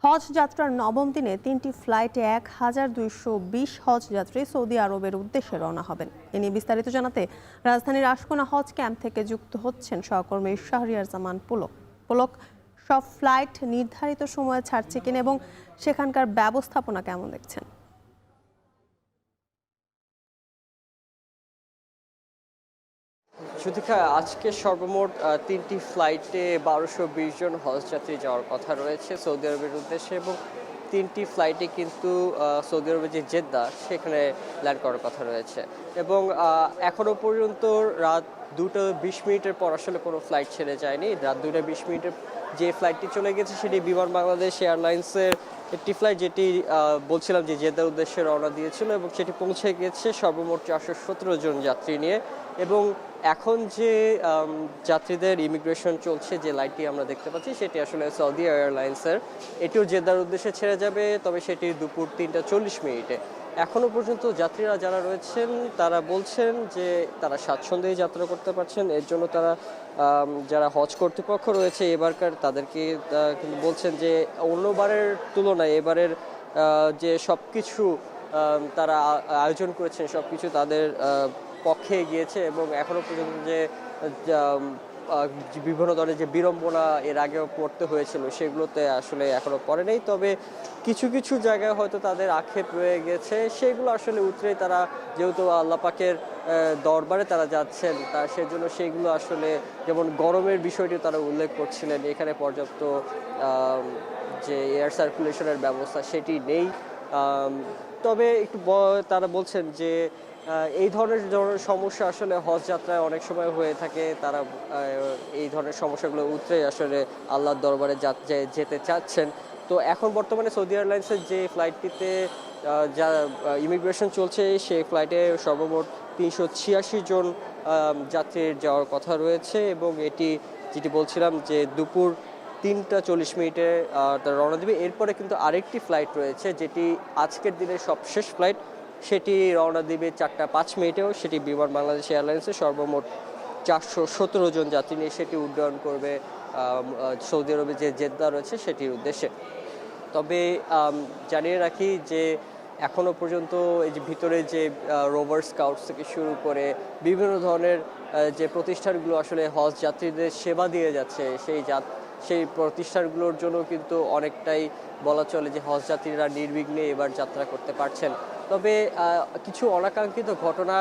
হজ যাত্রার নবম দিনে ৩টি ফ্লাইটে ১,২২০ হজ যাত্রী সৌদি আরবের উদ্দেশ্যে রওনা হবেন। এ নিয়ে বিস্তারিত জানাতে রাজধানীর আশকোনা হজ ক্যাম্প থেকে যুক্ত হচ্ছেন সহকর্মী শাহরিয়ার জামান পুলক। সব ফ্লাইট নির্ধারিত সময়ে ছাড়ছে কিনা এবং সেখানকার ব্যবস্থাপনা কেমন দেখছেন? সুতিকা, আজকে সর্বমোট ৩টি ফ্লাইটে ১,২২০ জন হজযাত্রী যাওয়ার কথা রয়েছে সৌদি আরবের উদ্দেশ্যে, এবং ৩টি ফ্লাইটে কিন্তু সৌদি আরবের যে জেদ্দা সেখানে ল্যান্ড করার কথা রয়েছে। এবং এখনও পর্যন্ত রাত 2:20 পর আসলে কোনো ফ্লাইট ছেড়ে যায়নি। রাত 2:20 যে ফ্লাইটটি চলে গেছে সেটি বিমান বাংলাদেশ এয়ারলাইন্সের একটি ফ্লাইট, যেটি বলছিলাম যে জেদ্দার উদ্দেশ্যে রওনা দিয়েছিল, এবং সেটি পৌঁছে গেছে সর্বমোট 417 জন যাত্রী নিয়ে। এবং এখন যে যাত্রীদের ইমিগ্রেশন চলছে, যে লাইটটি আমরা দেখতে পাচ্ছি সেটি আসলে সৌদি এয়ারলাইন্সের, এটিও জেদ্দার উদ্দেশ্যে ছেড়ে যাবে, তবে সেটি দুপুর 3:40। এখনও পর্যন্ত যাত্রীরা যারা রয়েছেন তারা বলছেন যে তারা স্বাচ্ছন্দ্যেই যাত্রা করতে পারছেন। এর জন্য তারা যারা হজ কর্তৃপক্ষ রয়েছে এবারকার, তাদেরকে কিন্তু বলছেন যে অন্যবারের তুলনায় এবারের যে সব কিছু তারা আয়োজন করেছেন সব কিছু তাদের পক্ষে গিয়েছে, এবং এখনো পর্যন্ত যে বিভিন্ন ধরনের যে বিড়ম্বনা এর আগেও পড়তে হয়েছিল সেগুলোতে আসলে এখনো পড়ে নেই। তবে কিছু কিছু জায়গায় হয়তো তাদের আক্ষেপ রয়ে গেছে, সেগুলো আসলে উতরে তারা, যেহেতু আল্লাহ পাকের দরবারে তারা যাচ্ছেন, সেজন্য সেগুলো আসলে, যেমন গরমের বিষয়টি তারা উল্লেখ করছিলেন, এখানে পর্যাপ্ত যে এয়ার সার্কুলেশনের ব্যবস্থা সেটি নেই। তবে একটু তারা বলছেন যে এই ধরনের সমস্যা আসলে হজ যাত্রায় অনেক সময় হয়ে থাকে। তারা এই ধরনের সমস্যাগুলো উতরে আসলে আল্লাহর দরবারে যেতে চাচ্ছেন। তো এখন বর্তমানে সৌদি এয়ারলাইন্সের যে ফ্লাইটটিতে যা ইমিগ্রেশন চলছে, সেই ফ্লাইটে সর্বমোট 386 জন যাত্রীর যাওয়ার কথা রয়েছে, এবং এটি যেটি বলছিলাম যে দুপুর 3:40 তারা রওনা দেবে। এরপরে কিন্তু আরেকটি ফ্লাইট রয়েছে, যেটি আজকের দিনের সবশেষ ফ্লাইট, সেটি রওনা দিবে 4:05। সেটি বিমান বাংলাদেশ এয়ারলাইন্সের সর্বমোট 417 জন যাত্রী নিয়ে সেটি উড্ডয়ন করবে সৌদি আরবে যে জেদ্দা রয়েছে সেটির উদ্দেশ্যে। তবে জানিয়ে রাখি যে এখনও পর্যন্ত এই যে ভিতরে যে রোভার স্কাউটস থেকে শুরু করে বিভিন্ন ধরনের যে প্রতিষ্ঠানগুলো আসলে হজ যাত্রীদের সেবা দিয়ে যাচ্ছে, সেই প্রতিষ্ঠানগুলোর জন্য কিন্তু অনেকটাই বলা চলে যে হজ যাত্রীরা নির্বিঘ্নে এবার যাত্রা করতে পারছেন। তবে কিছু অনাকাঙ্ক্ষিত ঘটনা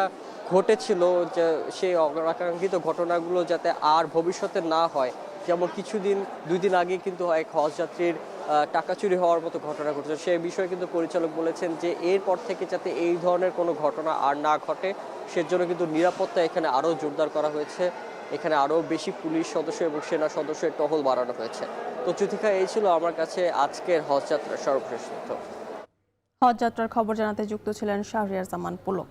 ঘটেছিল, যে সেই অনাকাঙ্ক্ষিত ঘটনাগুলো যাতে আর ভবিষ্যতে না হয়। যেমন 2 দিন আগে কিন্তু এক হজ যাত্রীর টাকা চুরি হওয়ার মতো ঘটনা ঘটেছে। সেই বিষয়ে কিন্তু পরিচালক বলেছেন যে এরপর থেকে যাতে এই ধরনের কোনো ঘটনা আর না ঘটে, সেজন্য কিন্তু নিরাপত্তা এখানে আরও জোরদার করা হয়েছে। এখানে আরও বেশি পুলিশ সদস্য এবং সেনা সদস্যের টহল বাড়ানো হয়েছে। তো জ্যোতিকা, এই ছিল আমার কাছে আজকের হজ যাত্রার সর্বশেষ তথ্য। হজ যাত্রার খবর জানাতে যুক্ত ছিলেন শাহরিয়ার জামান পুলক।